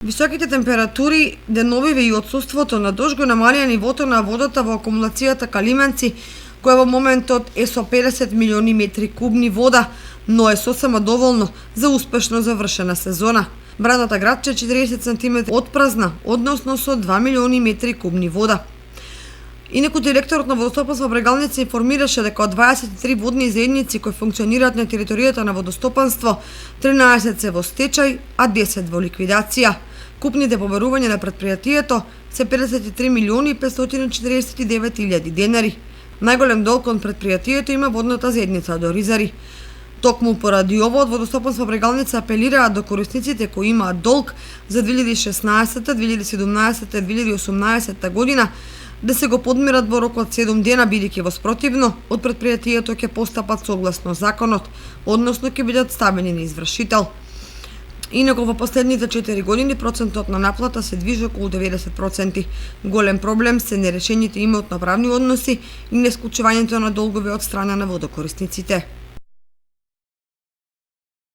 Високите температури деновиве и отсуството на дожд го намалија нивото на водата во акумулацијата Калименци, која во моментот е со 50 милиони метри кубни вода, но е сосема доволно за успешно завршена сезона. Брадата градче 40 см отпразна, односно со 2 милиони метри кубни вода. Инаку директорот на Водостопанство Брегалница информираше дека од 23 водни заедници кои функционираат на територијата на водостопанство, 13 се во стечај, а 10 во ликвидација. Купните побарувања на предпријатието се 53 милиони 549 илјади денари. Најголем долг кон предпријатието има водната заедница од Оризари. Токму поради ово, од Водостопанство Брегалница апелираат до корисниците кои имаат долг за 2016, 2017 и 2018 година да се го подмират во рок од 7 дена, бидејќи во спротивно од предпријатието ќе постапат согласно законот, односно ќе бидат ставени на извршител. Инаку во последните 4 години процентот на наплата се движи околу 90%. Голем проблем се нерешените имотно-правни односи и несклучувањето на долгови од страна на водокорисниците.